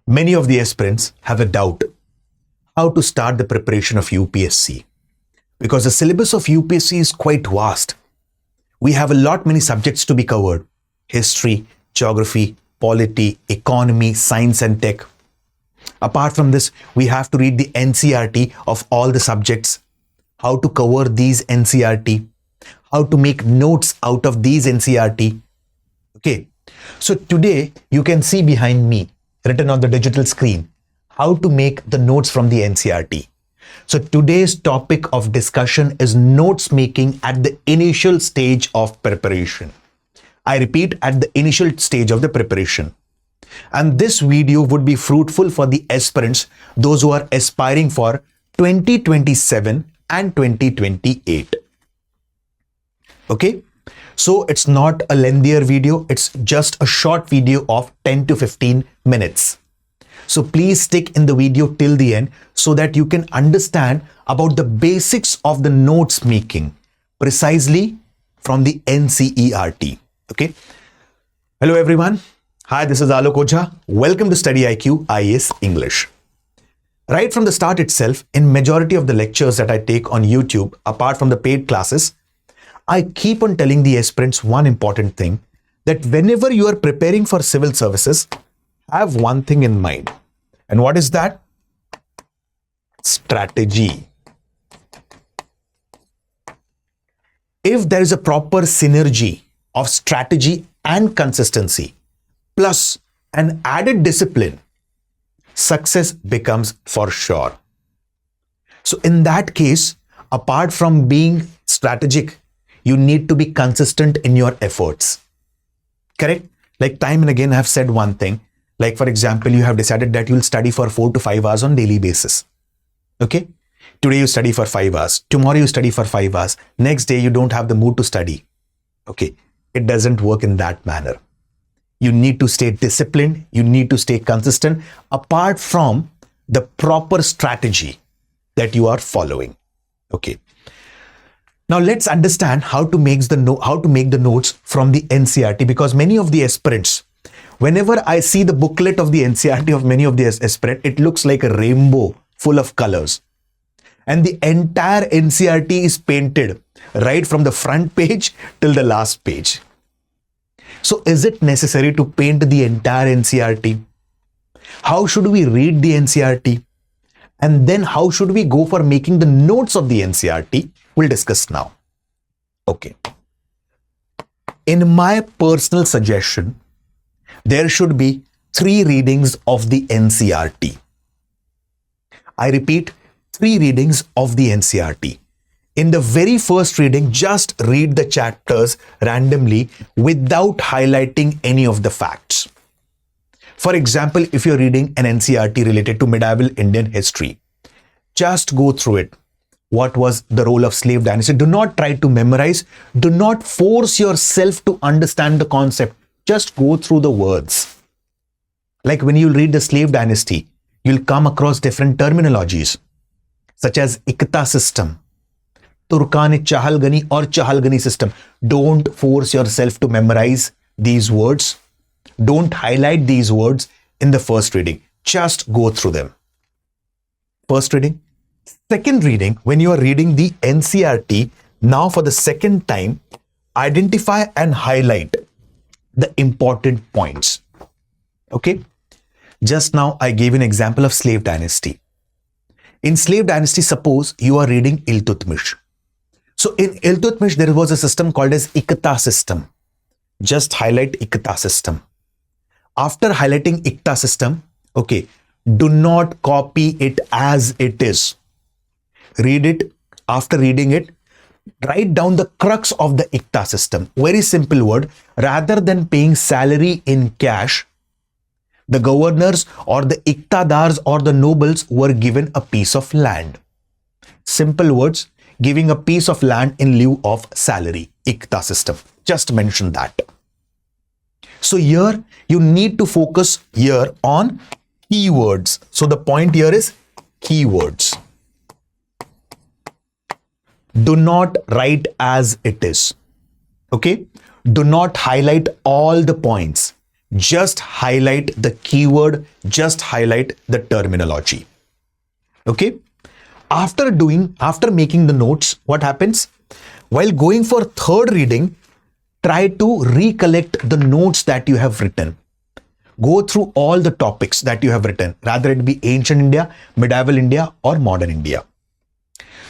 Many of the aspirants have a doubt how to start the preparation of UPSC because the syllabus of UPSC is quite vast. We have many subjects to be covered: history, geography, polity, economy, science and tech. Apart from this, we have to read the NCERT of all the subjects, how to cover these NCERT, how to make notes out of these NCERT. Okay, so today you can see behind me written on the digital screen how to make the notes from the NCERT. So today's topic of discussion is notes making at the initial stage of preparation. I repeat, at the initial stage of the preparation. And this video would be fruitful for the aspirants, those who are aspiring for 2027 and 2028. Okay, so it's not a lengthier video, it's just a short video of 10 to 15 minutes. So please stick in the video till the end so that you can understand about the basics of the notes making precisely from the NCERT. Okay. Hello everyone. Hi, this is Alok Ojha. Welcome to StudyIQ IAS English. Right from the start itself, in majority of the lectures that I take on YouTube, apart from the paid classes, I keep on telling the aspirants one important thing, that whenever you are preparing for civil services, have one thing in mind. And what is that? Strategy. If there is a proper synergy of strategy and consistency, plus an added discipline, success becomes for sure. So in that case, apart from being strategic, you need to be consistent in your efforts. Correct? Like time and again, I have said one thing. Like for example, you have decided that you'll study for 4 to 5 hours on daily basis. Okay? Today you study for 5 hours. Tomorrow you study for 5 hours. Next day you don't have the mood to study. Okay? It doesn't work in that manner. You need to stay disciplined. You need to stay consistent apart from the proper strategy that you are following. Okay. Now let's understand how to make the notes from the NCERT, because many of the aspirants, whenever I see the booklet of the NCERT of many of the aspirants, it looks like a rainbow full of colors. And the entire NCERT is painted right from the front page till the last page. So is it necessary to paint the entire NCERT? How should we read the NCERT? And then how should we go for making the notes of the NCERT? We'll discuss now. Okay. In my personal suggestion, there should be 3 readings of the NCERT. I repeat, 3 readings of the NCERT. In the very first reading, just read the chapters randomly without highlighting any of the facts. For example, if you're reading an NCERT related to medieval Indian history, just go through it. What was the role of slave dynasty? Do not try to memorize. Do not force yourself to understand the concept. Just go through the words. Like when you read the slave dynasty, you'll come across different terminologies such as Ikta system, Turkani Chahalgani or Chahalgani system. Don't force yourself to memorize these words. Don't highlight these words in the first reading. Just go through them. First reading. Second reading, when you are reading the NCERT, now for the second time, identify and highlight the important points. Okay. Just now I gave an example of slave dynasty. In slave dynasty, suppose you are reading Iltutmish. So in Iltutmish, there was a system called as Ikta system. Just highlight Ikta system. After highlighting Ikta system, okay, do not copy it as it is. Read it. After reading it, write down the crux of the Ikta system. Very simple word. Rather than paying salary in cash, the governors or the Iktadars or the nobles were given a piece of land. Simple words, giving a piece of land in lieu of salary. Ikta system. Just mention that. So here you need to focus here on keywords. So the point here is keywords. Do not write as it is. Okay? Do not highlight all the points. just highlight the keyword, just highlight the terminology. Okay? After making the notes, what happens? While going for third reading, try to recollect the notes that you have written. Go through all the topics that you have written, rather it be ancient India, medieval India, or modern India.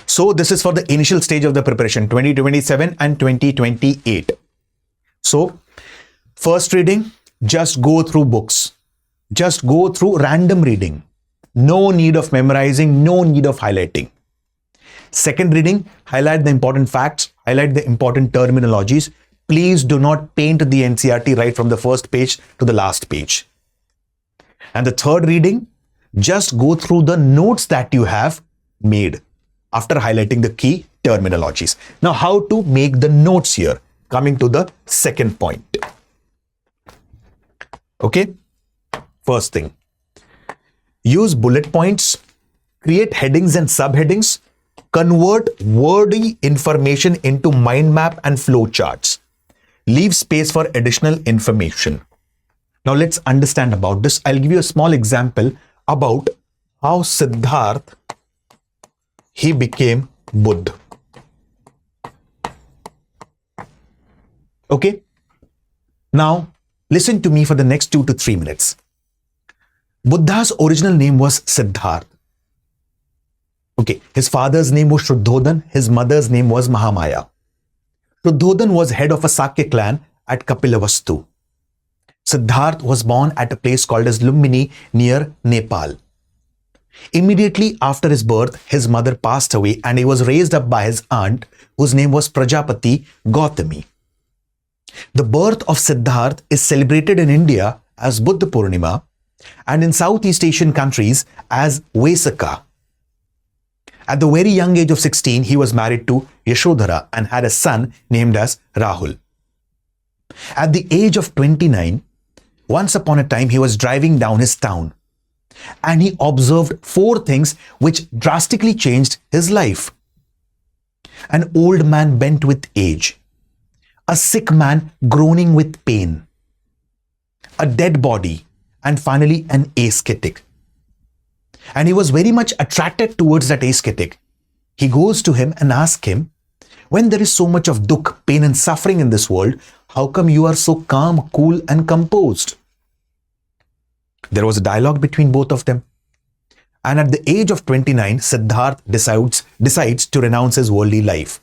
So this is for the initial stage of the preparation, 2027 and 2028. So first reading, just go through books. Just go through random reading. No need of memorizing, no need of highlighting. Second reading, highlight the important facts, highlight the important terminologies. Please do not paint the NCERT right from the first page to the last page. And the third reading, just go through the notes that you have made after highlighting the key terminologies. Now, how to make the notes here? Coming to the second point. Okay, first thing, use bullet points, create headings and subheadings, convert wordy information into mind map and flow charts. Leave space for additional information. Now let's understand about this. I'll give you a small example about how Siddharth, he became Buddha. Okay? Now, listen to me for the next 2 to 3 minutes. Buddha's original name was Siddharth. Okay, his father's name was Shuddhodhan, his mother's name was Mahamaya. Shuddhodhan was head of a Sakya clan at Kapilavastu. Siddharth was born at a place called as Lumbini near Nepal. Immediately after his birth, his mother passed away and he was raised up by his aunt, whose name was Prajapati Gautami. The birth of Siddharth is celebrated in India as Buddha Purnima and in Southeast Asian countries as Vesaka. At the very young age of 16, he was married to Yashodhara and had a son named as Rahul. At the age of 29, once upon a time, he was driving down his town and he observed 4 things which drastically changed his life. An old man bent with age, a sick man groaning with pain, a dead body, and finally an ascetic. And he was very much attracted towards that ascetic. He goes to him and asks him, when there is so much of dukh, pain and suffering in this world, how come you are so calm, cool and composed? There was a dialogue between both of them. And at the age of 29, Siddharth decides to renounce his worldly life.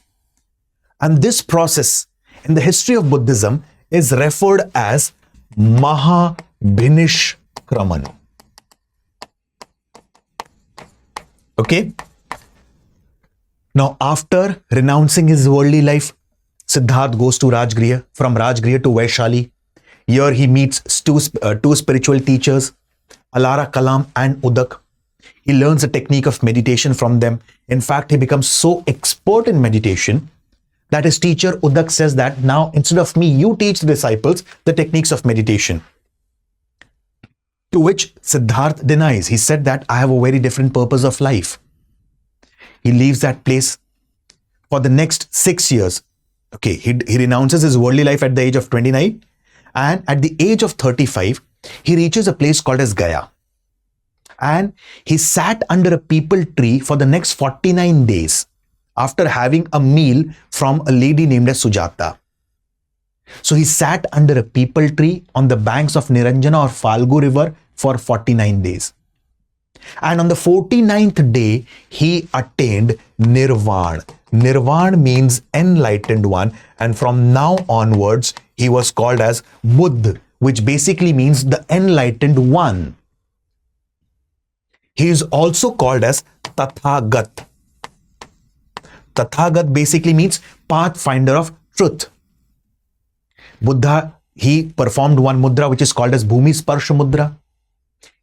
And this process in the history of Buddhism is referred as Mahabhinishkraman. Okay? Now, after renouncing his worldly life, Siddharth goes to Rajgriha, from Rajgriha to Vaishali. Here he meets two spiritual teachers, Alara Kalam and Udak. He learns the technique of meditation from them. In fact, he becomes so expert in meditation that his teacher Udak says that now instead of me, you teach the disciples the techniques of meditation. To which Siddharth denies. He said that I have a very different purpose of life. He leaves that place for the next 6 years. Okay, he renounces his worldly life at the age of 29 and at the age of 35, he reaches a place called as Gaya. And he sat under a peepal tree for the next 49 days after having a meal from a lady named as Sujata. So he sat under a peepal tree on the banks of Niranjana or Falgu river for 49 days. And on the 49th day, he attained Nirvana. Nirvana means enlightened one. And from now onwards, he was called as Buddha, which basically means the enlightened one. He is also called as Tathagat. Tathagat basically means pathfinder of truth. Buddha, he performed one mudra which is called as Bhumi Sparsha Mudra.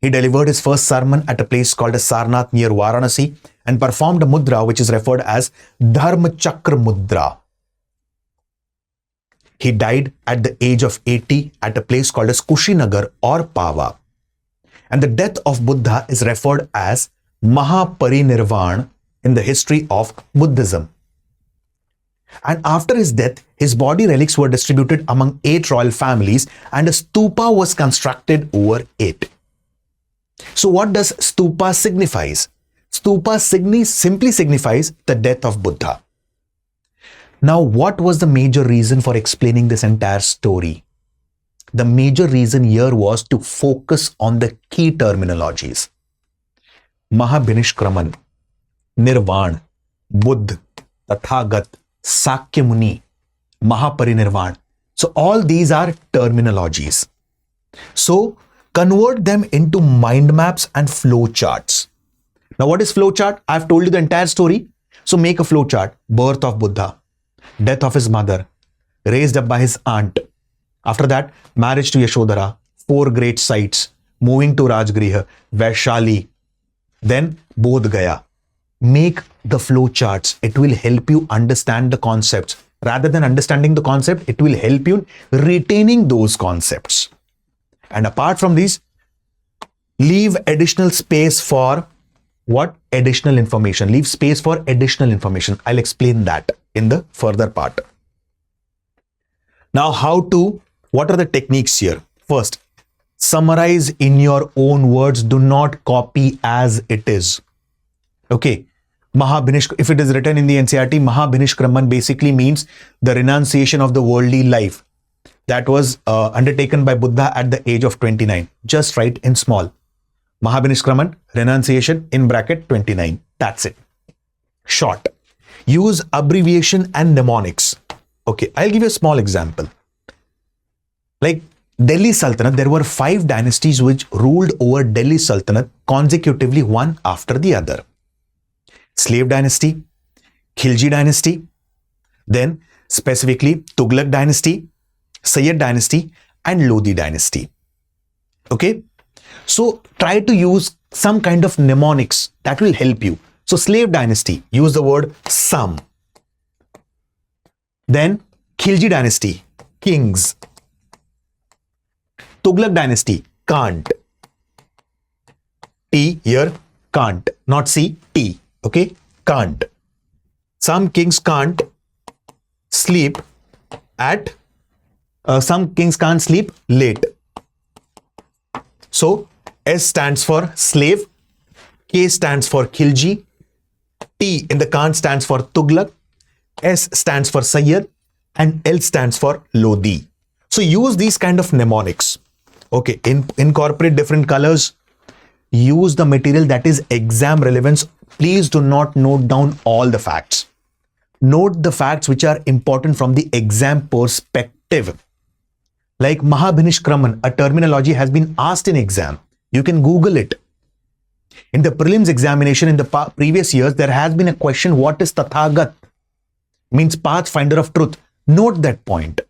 He delivered his first sermon at a place called as Sarnath near Varanasi and performed a mudra which is referred as Dharma Chakra Mudra. He died at the age of 80 at a place called as Kushinagar or Pava. And the death of Buddha is referred as Mahaparinirvana in the history of Buddhism. And after his death, his body relics were distributed among 8 royal families and a stupa was constructed over it. So what does stupa signifies? Stupa simply signifies the death of Buddha. Now, what was the major reason for explaining this entire story? The major reason here was to focus on the key terminologies. Mahabhinishkraman, Nirvan, Buddh, Tathagat, Sakya Muni, Mahaparinirvan. So all these are terminologies. So convert them into mind maps and flow charts. Now what is flow chart? I've told you the entire story. So make a flow chart. Birth of Buddha, death of his mother, raised up by his aunt. After that, marriage to Yashodhara, 4 great sites, moving to Rajgriha, Vaishali, then Bodh Gaya. Make the flow charts. It will help you understand the concepts. Rather than understanding the concept, it will help you retaining those concepts. And apart from these, leave additional space for what? Additional information. Leave space for additional information. I'll explain that in the further part. Now, what are the techniques here? First, summarize in your own words. Do not copy as it is. Okay. If it is written in the NCERT, Mahabhinishkraman basically means the renunciation of the worldly life that was undertaken by Buddha at the age of 29. Just write in small. Mahabhinishkraman, renunciation in bracket 29. That's it. Short. Use abbreviation and mnemonics. Okay, I'll give you a small example. Like Delhi Sultanate, there were 5 dynasties which ruled over Delhi Sultanate consecutively, one after the other. Slave dynasty, Khilji dynasty, then specifically Tughlaq dynasty, Sayyid dynasty and Lodi dynasty. Okay, so try to use some kind of mnemonics that will help you. So slave dynasty, use the word some. Then Khilji dynasty, kings. Tughlaq dynasty, can't. T here, can't, not C, T. Okay, can't. Some kings can't sleep at, some kings can't sleep late. So S stands for slave, K stands for Khilji, T in the can't stands for Tughlaq, S stands for Sayyid and L stands for Lodi. So use these kind of mnemonics. Okay, incorporate different colors. Use the material that is exam relevance. Please do not note down all the facts. Note the facts which are important from the exam perspective. Like Mahabhinishkraman, a terminology has been asked in exam. You can Google it. In the prelims examination in the previous years, there has been a question, what is Tathagat? Means pathfinder of truth. Note that point.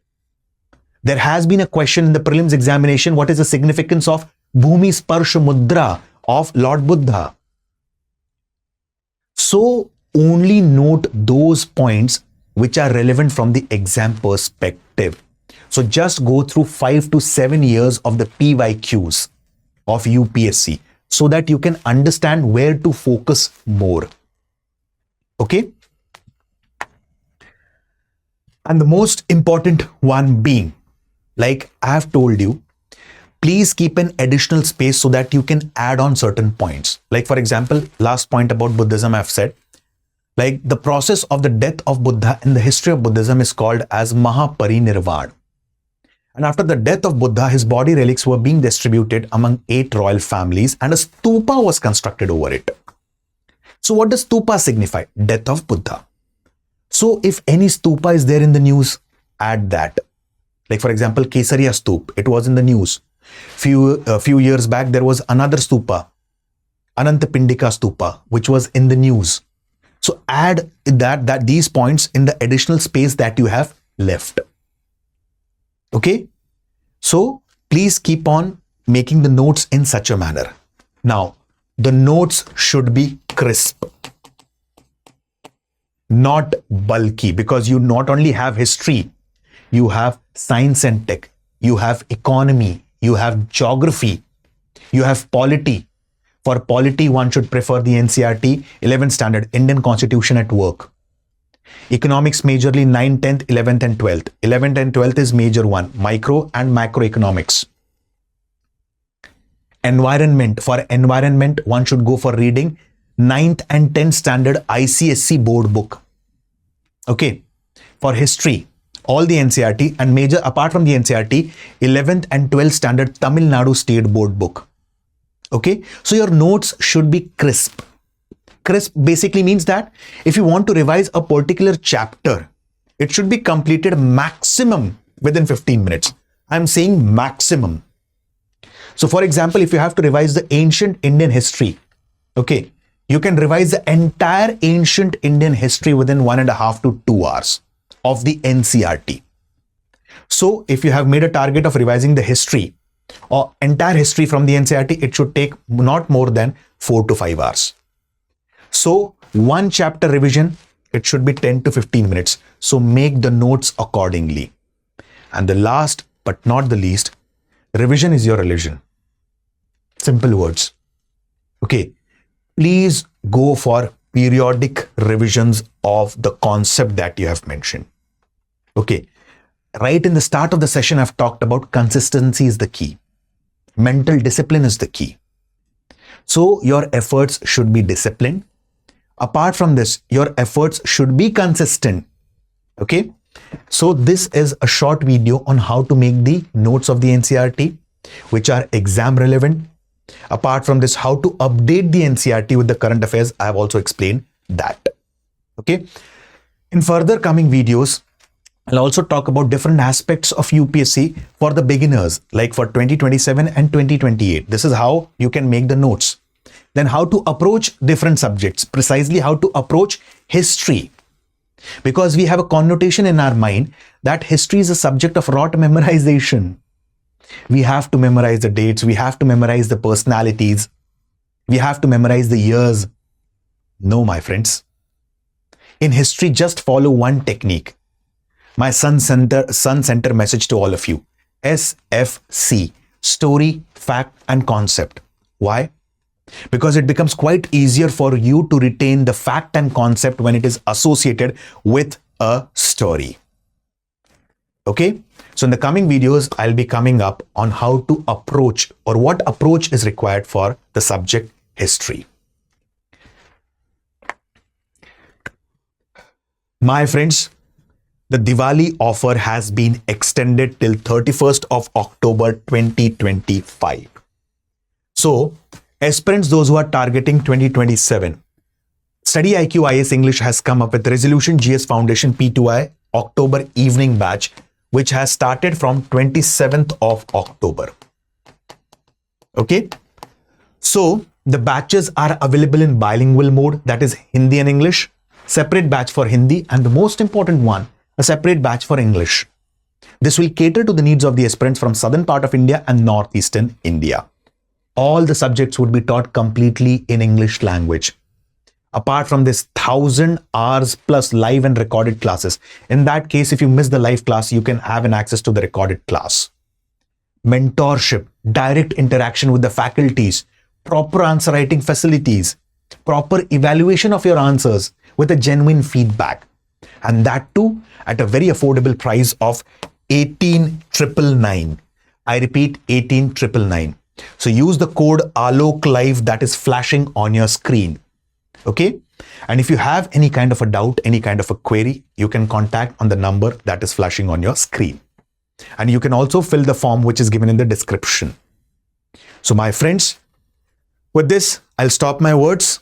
There has been a question in the prelims examination, what is the significance of Bhumi Sparsha Mudra of Lord Buddha? So only note those points which are relevant from the exam perspective. So just go through 5 to 7 years of the PYQs of UPSC so that you can understand where to focus more. Okay? And the most important one being, like I have told you, please keep an additional space so that you can add on certain points. Like for example, last point about Buddhism I've said, like the process of the death of Buddha in the history of Buddhism is called as Mahaparinirvan. And after the death of Buddha, his body relics were being distributed among 8 royal families and a stupa was constructed over it. So what does stupa signify? Death of Buddha. So if any stupa is there in the news, add that. Like for example, Kesariya Stup, it was in the news. Few years back, there was another stupa, Anantapindika Stupa, which was in the news. So add that these points in the additional space that you have left. Okay. So please keep on making the notes in such a manner. Now, the notes should be crisp, not bulky, because you not only have history, you have science and tech, you have economy, you have geography, you have polity. For polity, one should prefer the NCERT 11th standard Indian Constitution at work. Economics majorly 9th, 10th, 11th and 12th. 11th and 12th is major one, micro and macroeconomics. Environment, for environment, one should go for reading 9th and 10th standard ICSE board book. Okay. For history, all the NCERT and major, apart from the NCERT, 11th and 12th standard Tamil Nadu state board book. Okay. So your notes should be crisp. Crisp basically means that if you want to revise a particular chapter, it should be completed maximum within 15 minutes. I'm saying maximum. So for example, if you have to revise the ancient Indian history, okay, you can revise the entire ancient Indian history within 1.5 to 2 hours of the NCERT. So if you have made a target of revising the history or entire history from the NCERT, it should take not more than 4 to 5 hours. So one chapter revision, it should be 10 to 15 minutes. So make the notes accordingly. And the last but not the least, revision is your religion. Simple words. Okay. Please go for periodic revisions of the concept that you have mentioned. Okay. Right in the start of the session, I've talked about consistency is the key. Mental discipline is the key. So your efforts should be disciplined. Apart from this, your efforts should be consistent. Okay. So this is a short video on how to make the notes of the NCERT, which are exam relevant. Apart from this, how to update the NCERT with the current affairs, I have also explained that. Okay. In further coming videos, I'll also talk about different aspects of UPSC for the beginners, like for 2027 and 2028. This is how you can make the notes. Then how to approach different subjects, precisely how to approach history. Because we have a connotation in our mind that history is a subject of rote memorization. We have to memorize the dates. We have to memorize the personalities. We have to memorize the years. No, my friends. In history, just follow one technique. My Sun Center message to all of you. SFC, story, fact and concept. Why? Because it becomes quite easier for you to retain the fact and concept when it is associated with a story. Okay. So in the coming videos, I'll be coming up on how to approach or what approach is required for the subject history. My friends, the Diwali offer has been extended till 31st of October 2025. So aspirants, those who are targeting 2027, StudyIQ IAS English has come up with Resolution GS Foundation P2I October evening batch, which has started from 27th of October. Okay. So the batches are available in bilingual mode, that is Hindi and English, separate batch for Hindi, and the most important one, a separate batch for English. This will cater to the needs of the aspirants from southern part of India and northeastern India. All the subjects would be taught completely in English language. Apart from this, 1,000 hours plus live and recorded classes. In that case, if you miss the live class, you can have an access to the recorded class. Mentorship, direct interaction with the faculties, proper answer writing facilities, proper evaluation of your answers with a genuine feedback. And that too at a very affordable price of 18,999. I repeat, 18,999. So use the code Alok Live that is flashing on your screen. Okay. And if you have any kind of a doubt, any kind of a query, you can contact on the number that is flashing on your screen. And you can also fill the form which is given in the description. So my friends, with this, I'll stop my words.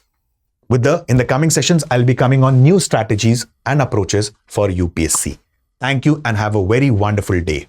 In the coming sessions, I'll be coming on new strategies and approaches for UPSC. Thank you and have a very wonderful day.